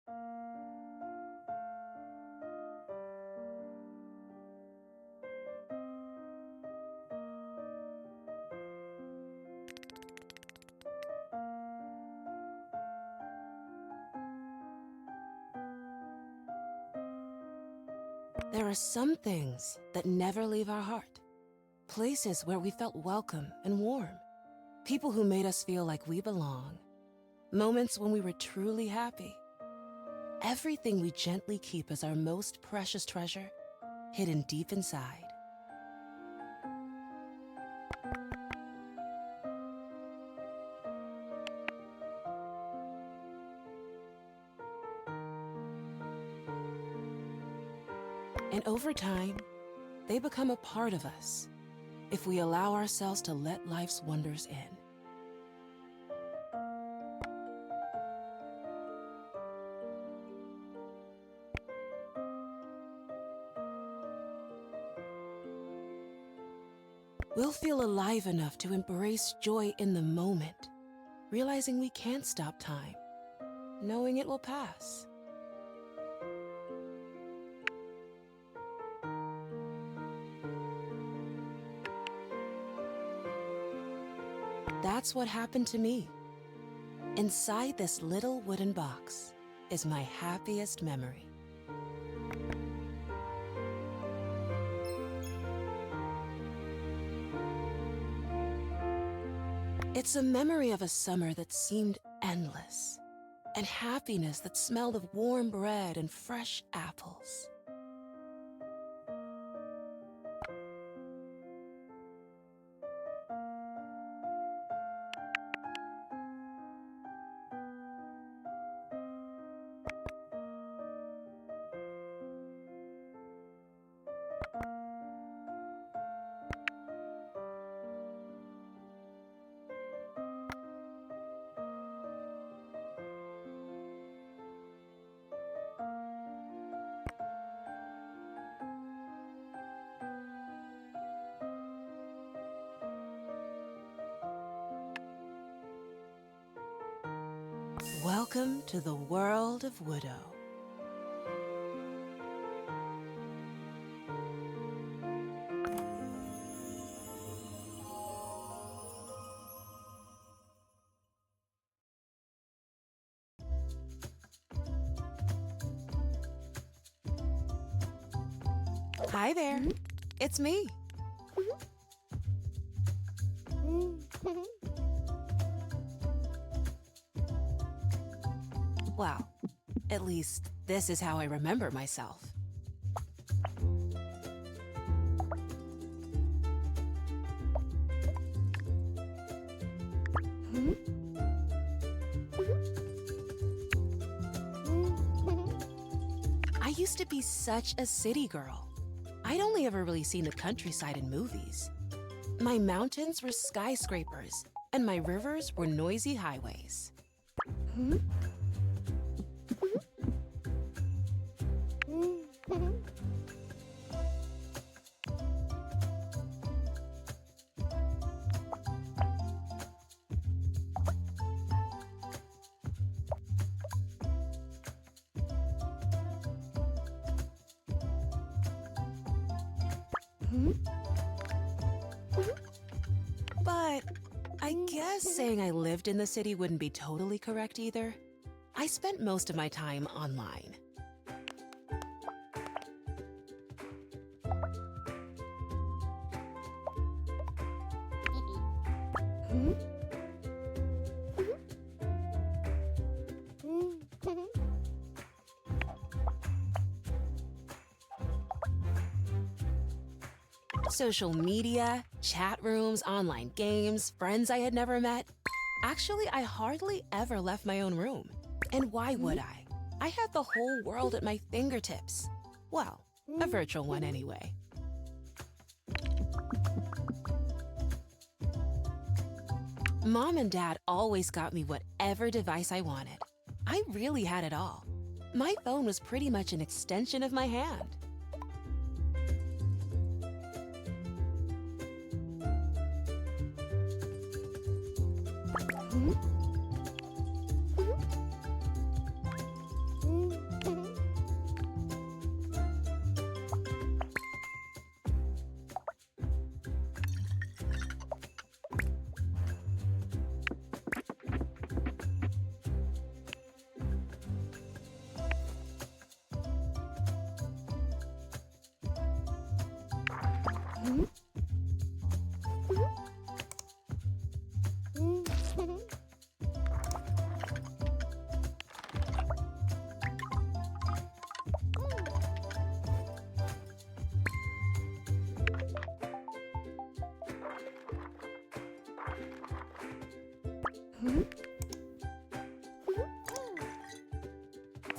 There are some things that never leave our heart. Places where we felt welcome and warm. People who made us feel like we belong. Moments when we were truly happy. Everything we gently keep as our most precious treasure, hidden deep inside. And over time, they become a part of us if we allow ourselves to let life's wonders in. We'll feel alive enough to embrace joy in the moment, realizing we can't stop time, knowing it will pass. That's what happened to me. Inside this little wooden box is my happiest memory. It's a memory of a summer that seemed endless, and happiness that smelled of warm bread and fresh apples. Welcome to the world of Woodo. Hi there, it's me. Well, at least this is how I remember myself. I used to be such a city girl. I'd only ever really seen the countryside in movies. My mountains were skyscrapers, and my rivers were noisy highways. But I guess saying I lived in the city wouldn't be totally correct either. I spent most of my time online. Social media, chat rooms, online games, friends I had never met. Actually, I hardly ever left my own room. And why would I? I had the whole world at my fingertips. Well, a virtual one anyway. Mom and Dad always got me whatever device I wanted. I really had it all. My phone was pretty much an extension of my hand.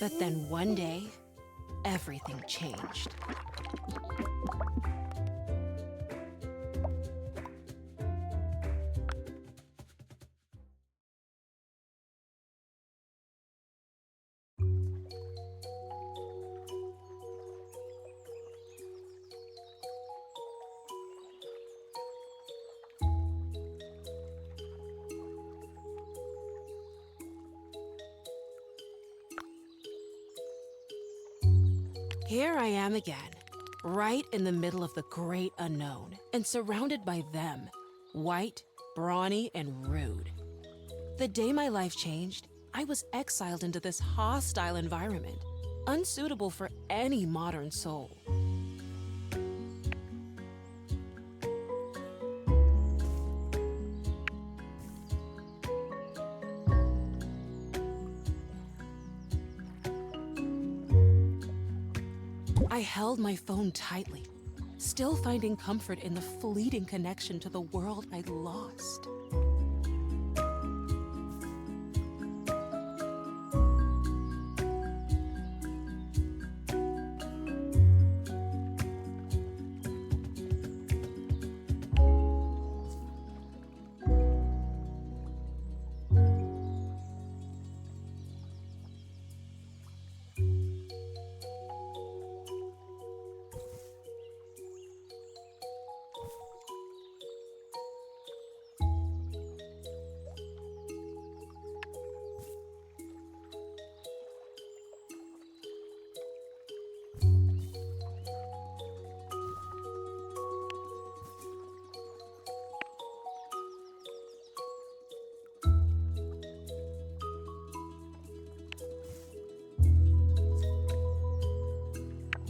But then one day, everything changed. Here I am again, right in the middle of the great unknown, and surrounded by them, white, brawny, and rude. The day my life changed, I was exiled into this hostile environment, unsuitable for any modern soul. I held my phone tightly, still finding comfort in the fleeting connection to the world I'd lost.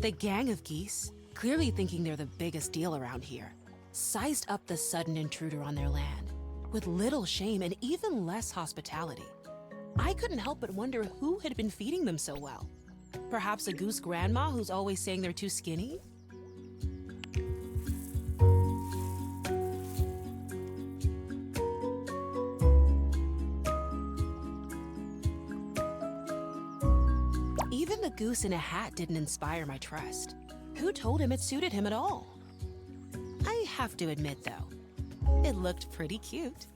The gang of geese, clearly thinking they're the biggest deal around here, sized up the sudden intruder on their land, with little shame and even less hospitality. I couldn't help but wonder who had been feeding them so well. Perhaps a goose grandma who's always saying they're too skinny? Even the goose in a hat didn't inspire my trust. Who told him it suited him at all? I have to admit, though, it looked pretty cute.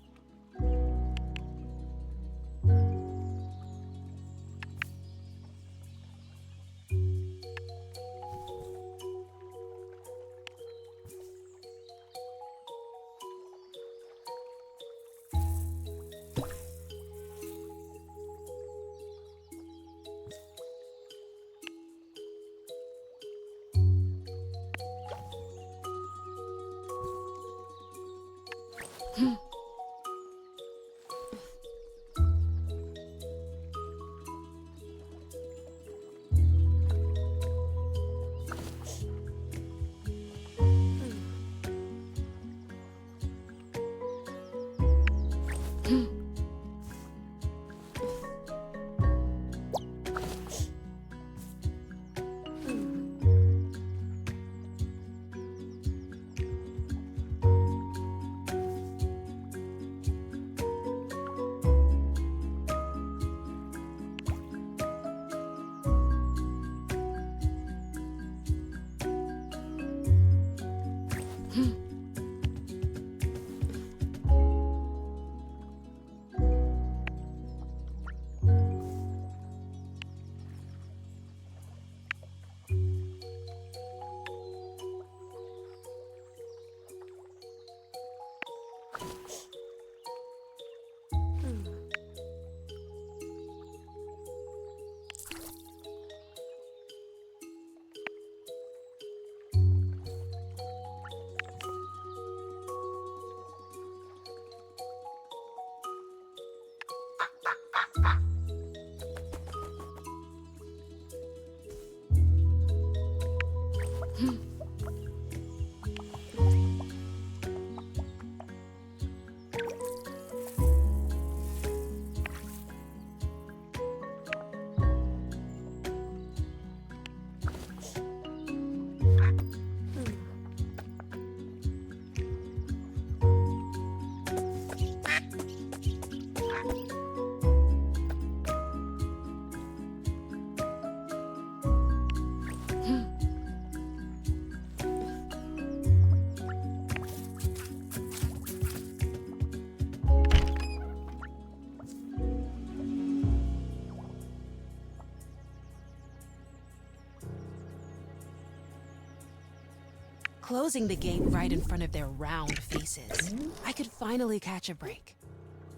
Closing the gate right in front of their round faces, I could finally catch a break,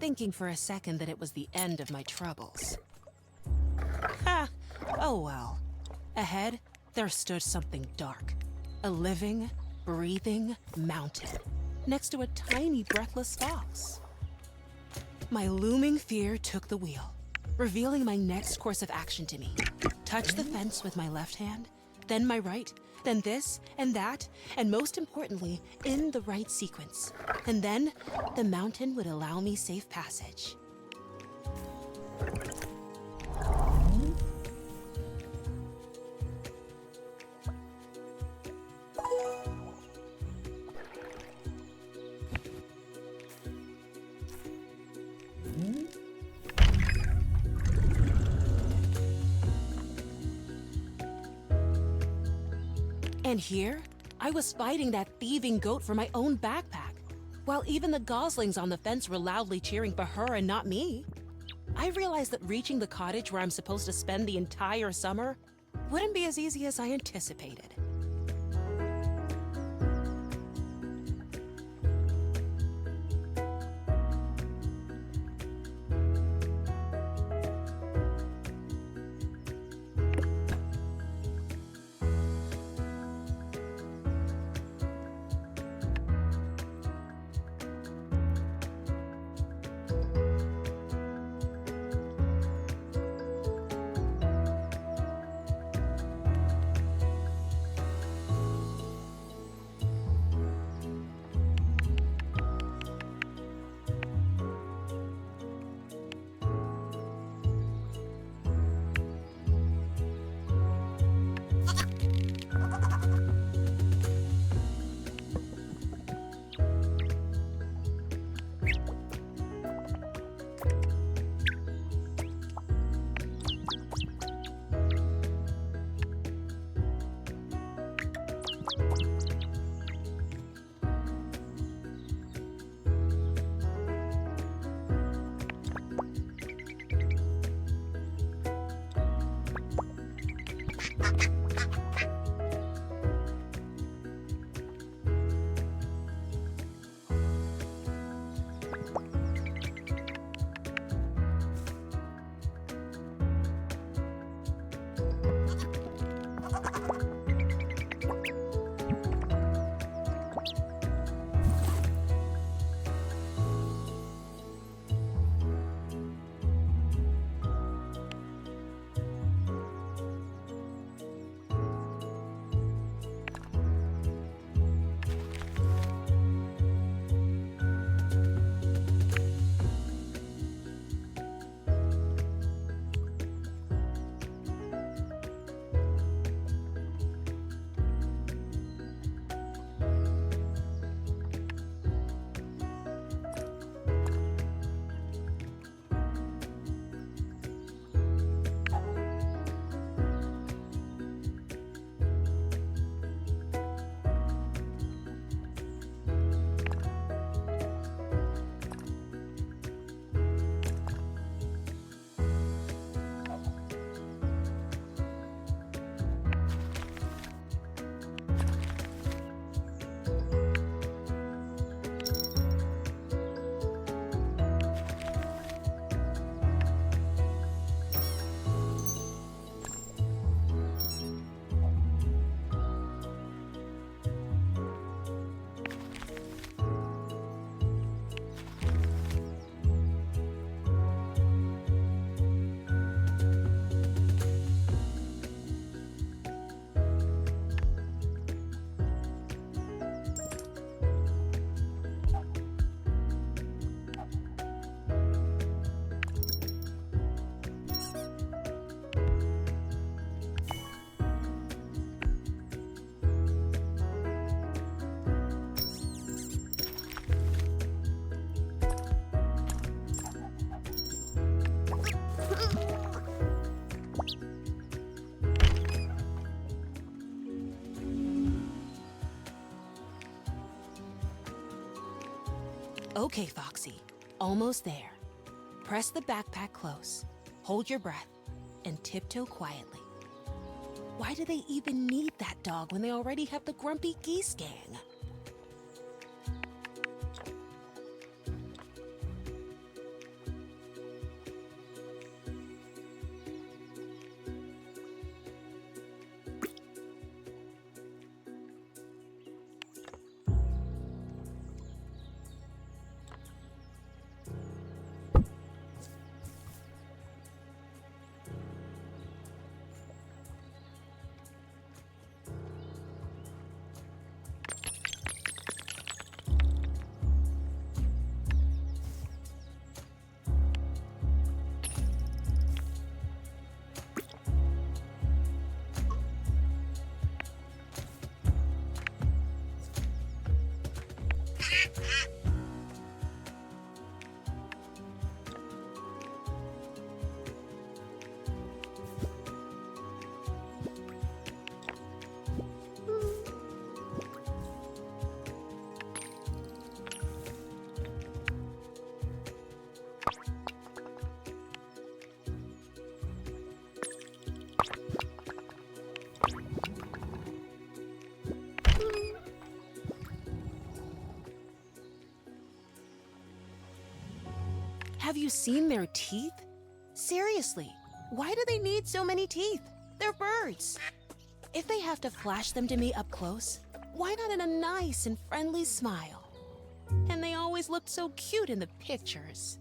thinking for a second that it was the end of my troubles. Ha! Oh well. Ahead, there stood something dark. A living, breathing mountain next to a tiny, breathless fox. My looming fear took the wheel, revealing my next course of action to me. Touch the fence with my left hand, then my right, then this and that, and most importantly, in the right sequence. And then the mountain would allow me safe passage. And here, I was fighting that thieving goat for my own backpack, while even the goslings on the fence were loudly cheering for her and not me. I realized that reaching the cottage where I'm supposed to spend the entire summer wouldn't be as easy as I anticipated. Okay, Foxy, almost there. Press the backpack close, hold your breath, and tiptoe quietly. Why do they even need that dog when they already have the grumpy geese gang? Have you seen their teeth? Seriously, why do they need so many teeth? They're birds. If they have to flash them to me up close, why not in a nice and friendly smile? And they always looked so cute in the pictures.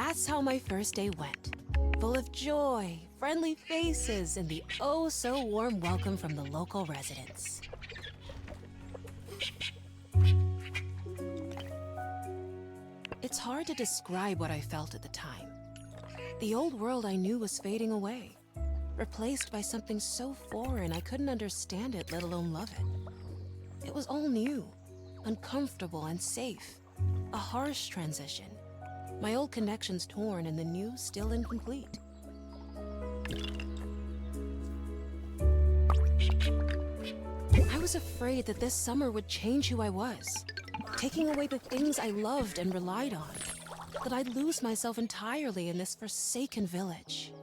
That's how my first day went. Full of joy, friendly faces, and the oh-so-warm welcome from the local residents. It's hard to describe what I felt at the time. The old world I knew was fading away, replaced by something so foreign I couldn't understand it, let alone love it. It was all new, uncomfortable and safe. A harsh transition. My old connections torn and the new still incomplete. I was afraid that this summer would change who I was, taking away the things I loved and relied on, that I'd lose myself entirely in this forsaken village.